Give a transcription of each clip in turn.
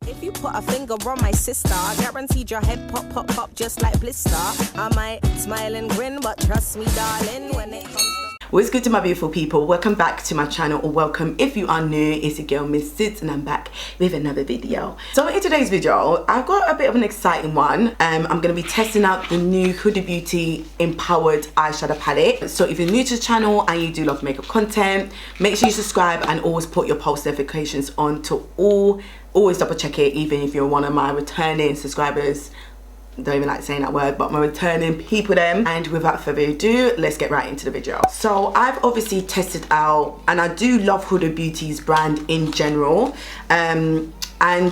If you put a finger on my sister, guaranteed your head pop, pop, pop just like blister. I might smile and grin, but trust me, darling, when it comes to... What's good to my beautiful people? Welcome back to my channel, or welcome if you are new. It's your girl Miss Sids, and I'm back with another video. So in today's video, I've got a bit of an exciting one. I'm going to be testing out the new Huda Beauty Empowered eyeshadow palette. So if you're new to the channel and you do love makeup content, make sure you subscribe and always put your post notifications on to all. Always double check it, even if you're one of my returning subscribers. Don't even like saying that word, but my returning people them. And without further ado, let's get right into the video. So I've obviously tested out, and I do love Huda Beauty's brand in general. And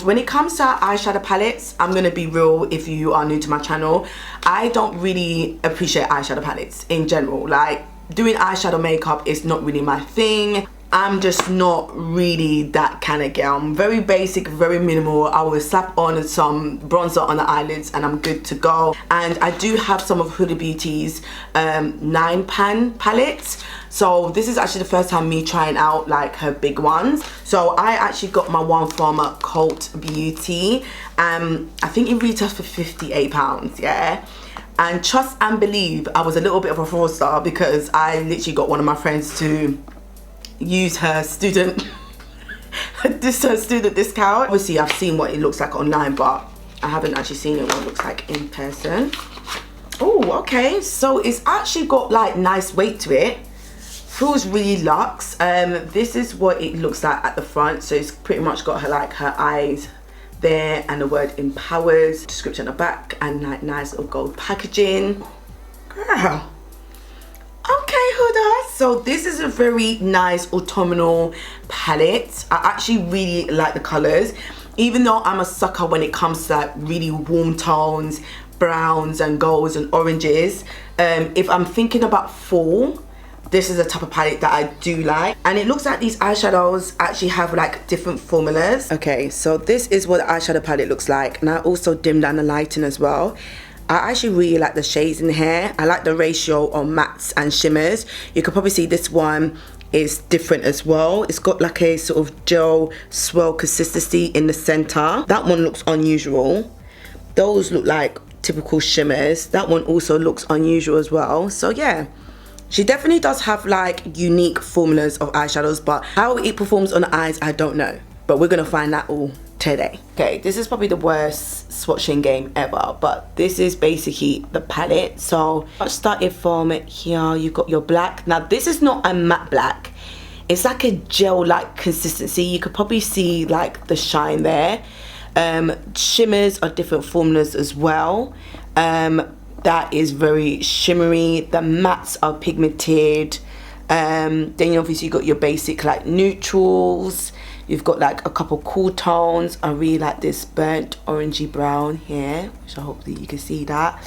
when it comes to eyeshadow palettes, I'm gonna be real, if you are new to my channel, I don't really appreciate eyeshadow palettes in general. Like, doing eyeshadow makeup is not really my thing. I'm just not really that kind of girl. I'm very basic, very minimal. I will slap on some bronzer on the eyelids and I'm good to go. And I do have some of Huda Beauty's 9-pan palettes. So this is actually the first time me trying out like her big ones. So I actually got my one from Cult Beauty. I think it retails for £58, yeah. And trust and believe, I was a little bit of a fraudster because I literally got one of my friends to use her student student discount. Obviously I've seen what it looks like online, but I haven't actually seen it what it looks like in person. Oh, okay, so it's actually got like nice weight to it. Feels really luxe. This is what it looks like at the front. So it's pretty much got her like her eyes there and the word empowers, description on the back, and like nice little gold packaging. Girl, okay, Huda. So this is a very nice autumnal palette. I actually really like the colors, even though I'm a sucker when it comes to like really warm tones, browns and golds and oranges. If I'm thinking about fall, this is a type of palette that I do like. And it looks like these eyeshadows actually have like different formulas. Okay, so this is what the eyeshadow palette looks like, and I also dimmed down the lighting as well. I actually really like the shades in here. I like the ratio on mattes and shimmers. You can probably see this one is different as well. It's got like a sort of gel swirl consistency in the center. That one looks unusual. Those look like typical shimmers. That one also looks unusual as well. So yeah, she definitely does have like unique formulas of eyeshadows, but how it performs on the eyes, I don't know. But we're gonna find that all today. Okay, this is probably the worst swatching game ever, but this is basically the palette. So I started from here. You've got your black. Now this is not a matte black, it's like a gel like consistency. You could probably see like the shine there. Shimmers are different formulas as well. That is very shimmery. The mattes are pigmented. Then obviously you got your basic like neutrals. You've got like a couple cool tones. I really like this burnt orangey brown here, which I hope that you can see that.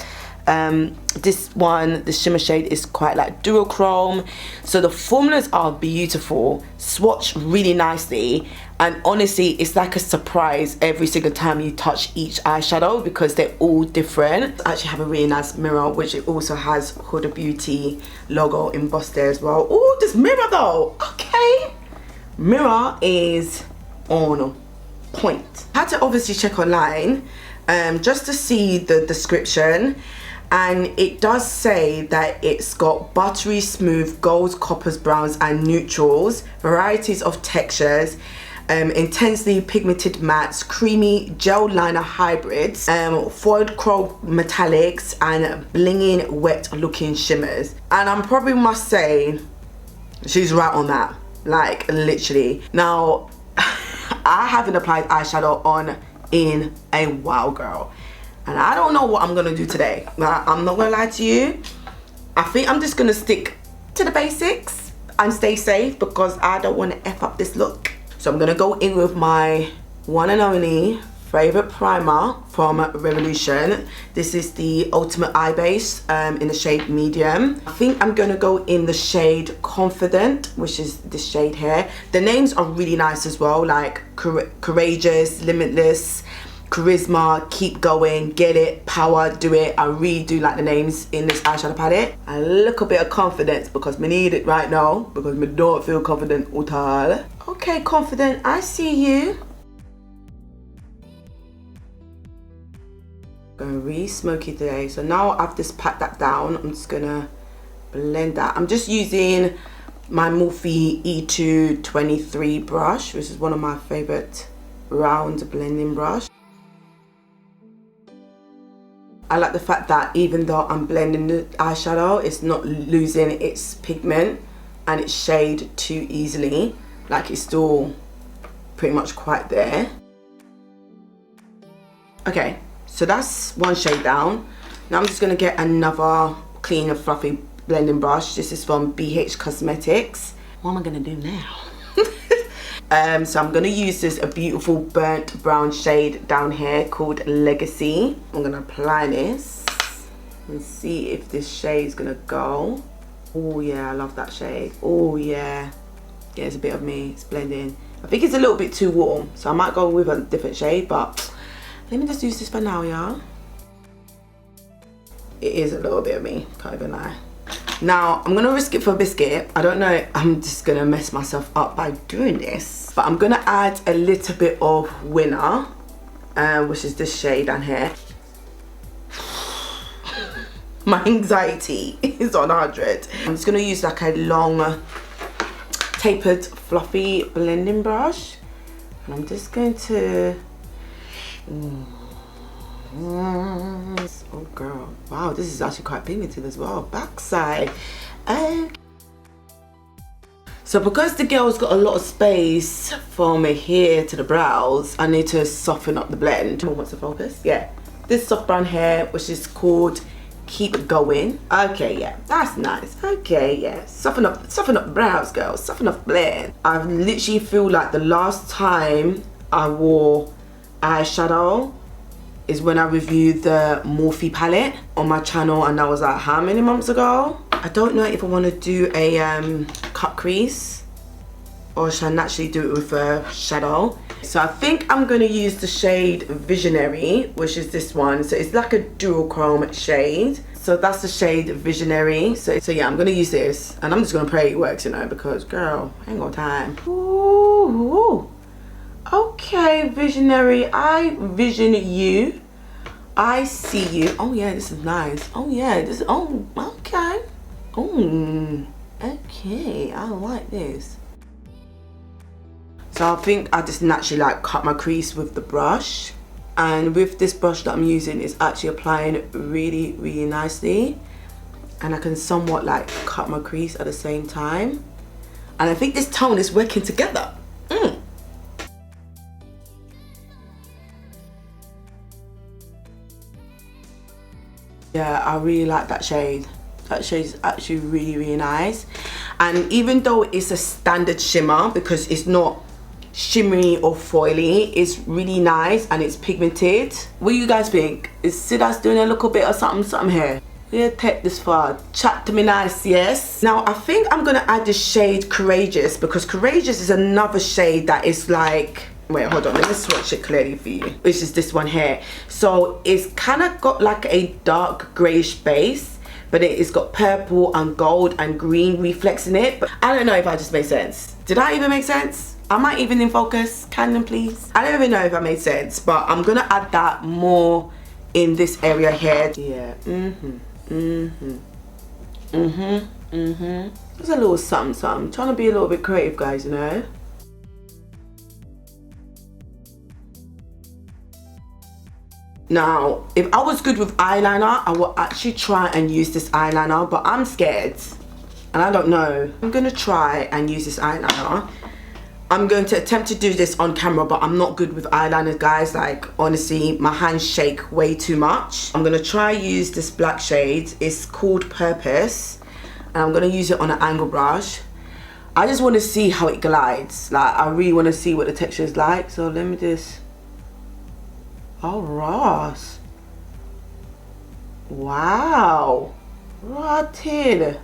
This one, the shimmer shade, is quite like duochrome. So the formulas are beautiful, swatch really nicely, and honestly it's like a surprise every single time you touch each eyeshadow because they're all different. I actually have a really nice mirror which it also has Huda Beauty logo embossed there as well. Oh, this mirror though, okay. Mirror is on point. I had to obviously check online just to see the description, and it does say that it's got buttery smooth golds, coppers, browns and neutrals, varieties of textures, intensely pigmented mattes, creamy gel liner hybrids, foiled chrome metallics and blinging wet looking shimmers. And I probably must say she's right on that. Like literally. Now I haven't applied eyeshadow on in a while, girl, and I don't know what I'm gonna do today. I'm not gonna lie to you. I think I'm just gonna stick to the basics and stay safe because I don't want to F up this look. So I'm gonna go in with my one and only favorite primer from Revolution. This is the Ultimate Eye Base in the shade medium. I think I'm gonna go in the shade Confident, which is this shade here. The names are really nice as well, like Courageous, Limitless, Charisma, Keep Going, Get It, Power, Do It. I really do like the names in this eyeshadow palette. A little bit of confidence because me need it right now because me don't feel confident at all. Okay, Confident, I see you. Going really smoky today. So now I've just packed that down, I'm just gonna blend that. I'm just using my Morphe E223 brush, which is one of my favorite round blending brush. I like the fact that even though I'm blending the eyeshadow, it's not losing its pigment and its shade too easily. Like, it's still pretty much quite there. Okay, so that's one shade down. Now I'm just gonna get another clean and fluffy blending brush. This is from BH Cosmetics. What am I gonna do now? So I'm gonna use this a beautiful burnt brown shade down here called Legacy. I'm gonna apply this and see if this shade is gonna go. Oh yeah, I love that shade. Oh yeah, yeah, it's a bit of me. It's blending. I think it's a little bit too warm, so I might go with a different shade, but let me just use this for now, y'all. It is a little bit of me, can't even lie. Now, I'm gonna risk it for a biscuit. I don't know, I'm just gonna mess myself up by doing this. But I'm gonna add a little bit of Winner, which is this shade down here. My anxiety is on 100. I'm just gonna use like a long, tapered, fluffy blending brush. And I'm just going to... Oh girl, wow, this is actually quite pigmented as well. Backside. So because the girl's got a lot of space from here to the brows, I need to soften up the blend. What's the focus? Yeah, this soft brown hair, which is called Keep Going. Okay, yeah, that's nice. Okay, yeah, soften up the brows, girl. Soften up the blend. I literally feel like the last time I wore eyeshadow is when I reviewed the Morphe palette on my channel, and that was like how many months ago? I don't know if I want to do a cut crease or should I naturally do it with a shadow. So I think I'm going to use the shade Visionary, which is this one. So it's like a duochrome shade. So that's the shade Visionary. So yeah, I'm going to use this, and I'm just going to pray it works, you know, because girl, I ain't got time. Ooh. Okay, Visionary, I vision you. I see you. Oh yeah, this is nice. Oh yeah, this is, oh, okay. Oh, okay, I like this. So I think I just naturally like cut my crease with the brush. And with this brush that I'm using, it's actually applying really, really nicely. And I can somewhat like cut my crease at the same time. And I think this tone is working together. Yeah, I really like that shade. That shade is actually really, really nice. And even though it's a standard shimmer, because it's not shimmery or foily, it's really nice and it's pigmented. What do you guys think? Is Sida's doing a little bit of something here? Yeah, take this far. Chat to me nice, yes? Now, I think I'm gonna add the shade Courageous, because Courageous is another shade that is like... Wait, hold on, let me swatch it clearly for you. Which is this one here. So it's kind of got like a dark greyish base, but it's got purple and gold and green reflex in it. But I don't know if I just made sense. Did I even make sense? Am I even in focus? Can please? I don't even know if I made sense, but I'm gonna add that more in this area here. Yeah, There's a little something. I'm trying to be a little bit creative, guys, you know? Now, if I was good with eyeliner, I would actually try and use this eyeliner, but I'm scared and I don't know. I'm gonna try and use this eyeliner. I'm going to attempt to do this on camera, but I'm not good with eyeliner, guys. Like, honestly, my hands shake way too much. I'm gonna try use this black shade. It's called Purpose, and I'm gonna use it on an angle brush. I just want to see how it glides. Like, I really want to see what the texture is like. So let me just... Oh, Ross. Wow. Right here.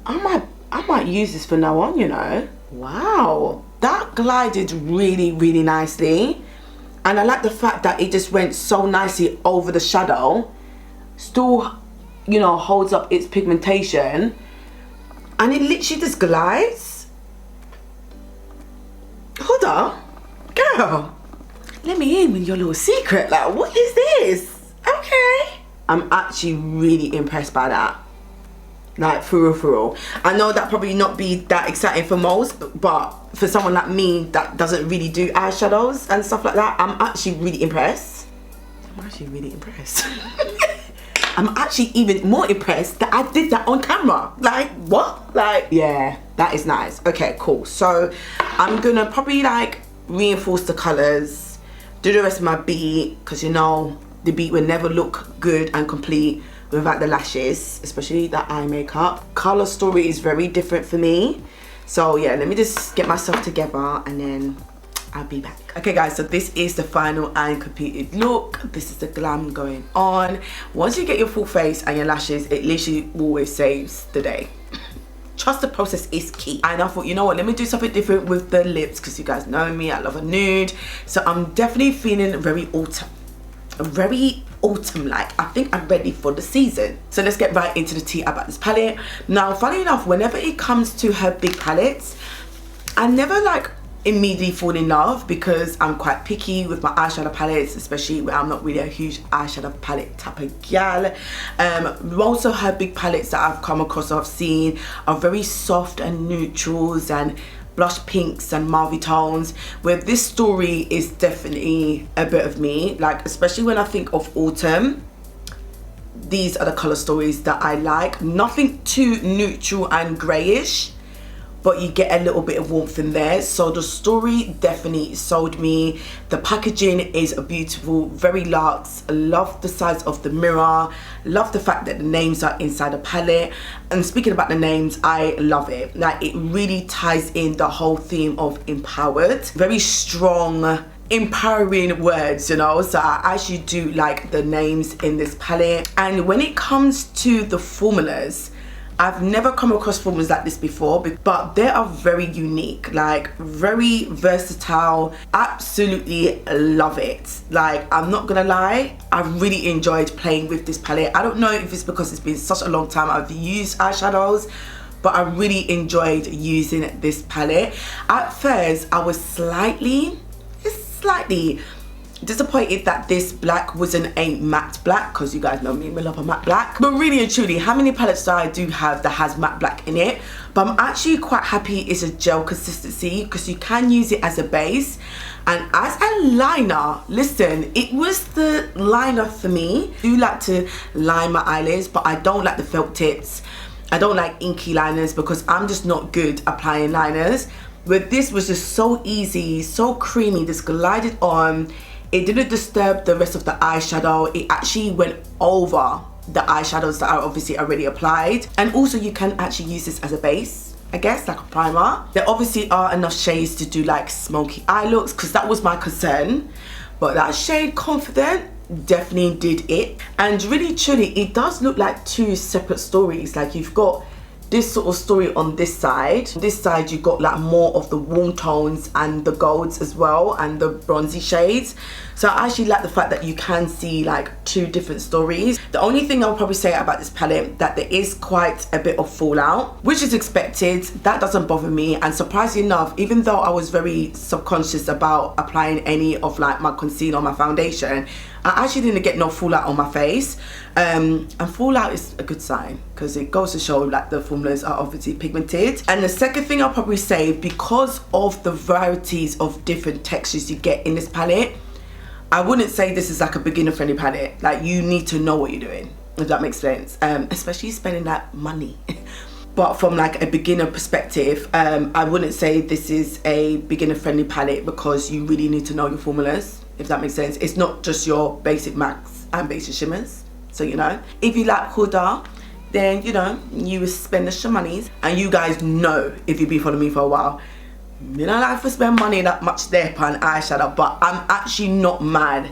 I might use this from now on, you know. Wow. That glided really, really nicely. And I like the fact that it just went so nicely over the shadow. Still, you know, holds up its pigmentation. And it literally just glides. Hold on. Girl, let me in with your little secret. Like, what is this? Okay. I'm actually really impressed by that. Like, for real. I know that probably not be that exciting for most, but for someone like me that doesn't really do eyeshadows and stuff like that, I'm actually really impressed. I'm actually even more impressed that I did that on camera. Like, what? Like, yeah, that is nice. Okay, cool. So I'm gonna probably like reinforce the colors, do the rest of my beat, because you know the beat will never look good and complete without the lashes, especially the eye makeup. Color story is very different for me. So yeah, let me just get myself together and then I'll be back. Okay guys, so this is the final and completed look. This is the glam going on. Once you get your full face and your lashes, it literally always saves the day. Trust the process is key. And I thought, you know what, let me do something different with the lips, because you guys know me, I love a nude. So I'm definitely feeling very autumn like. I think I'm ready for the season. So let's get right into the tea about this palette. Now, funny enough, whenever it comes to her big palettes, I never like immediately fall in love, because I'm quite picky with my eyeshadow palettes, especially when I'm not really a huge eyeshadow palette type of gal. Most of her big palettes that I've come across, I've seen, are very soft and neutrals and blush pinks and mauve tones, where this story is definitely a bit of me. Like, especially when I think of autumn, these are the color stories that I like. Nothing too neutral and grayish, but you get a little bit of warmth in there. So the story definitely sold me. The packaging is beautiful, very luxe. I love the size of the mirror. Love the fact that the names are inside the palette. And speaking about the names, I love it. Like, it really ties in the whole theme of empowered. Very strong, empowering words, you know. So I actually do like the names in this palette. And when it comes to the formulas, I've never come across formulas like this before, but they are very unique, like very versatile. Absolutely love it. Like, I'm not gonna lie, I really enjoyed playing with this palette. I don't know if it's because it's been such a long time I've used eyeshadows, but I really enjoyed using this palette. At first, I was slightly disappointed that this black wasn't a matte black, because you guys know me, I love a matte black. But really and truly, how many palettes do I do have that has matte black in it? But I'm actually quite happy it's a gel consistency, because you can use it as a base and as a liner. Listen, it was the liner for me. I do like to line my eyelids, but I don't like the felt tips. I don't like inky liners, because I'm just not good applying liners. But this was just so easy, so creamy, just glided on. It didn't disturb the rest of the eyeshadow. It actually went over the eyeshadows that I obviously already applied. And also you can actually use this as a base, I guess, like a primer. There obviously are enough shades to do like smoky eye looks, because that was my concern. But that shade Confident definitely did it. And really truly, it does look like two separate stories. Like, you've got this sort of story on this side. This side, you got like more of the warm tones and the golds as well, and the bronzy shades. So I actually like the fact that you can see like two different stories. The only thing I'll probably say about this palette, that there is quite a bit of fallout, which is expected. That doesn't bother me. And surprisingly enough, even though I was very subconscious about applying any of like my concealer or my foundation, I actually didn't get no fallout on my face. And fallout is a good sign, because it goes to show like the formulas are obviously pigmented. And the second thing I'll probably say, because of the varieties of different textures you get in this palette, I wouldn't say this is like a beginner friendly palette. Like, you need to know what you're doing, if that makes sense, especially spending that money. But from like a beginner perspective, I wouldn't say this is a beginner friendly palette, because you really need to know your formulas, if that makes sense. It's not just your basic mattes and basic shimmers. So, you know, if you like Huda, then, you know, you will spend the shimonies. And you guys know, if you've been following me for a while, you don't like to spend money that much there on eyeshadow. But I'm actually not mad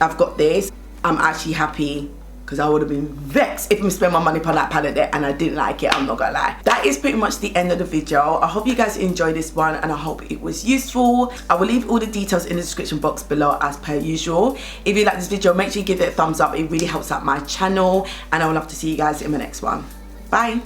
I've got this. I'm actually happy, because I would have been vexed if I spent my money on that palette there and I didn't like it. I'm not gonna lie. That is pretty much the end of the video. I hope you guys enjoyed this one, and I hope it was useful. I will leave all the details in the description box below as per usual. If you like this video, make sure you give it a thumbs up. It really helps out my channel, and I would love to see you guys in my next one. Bye.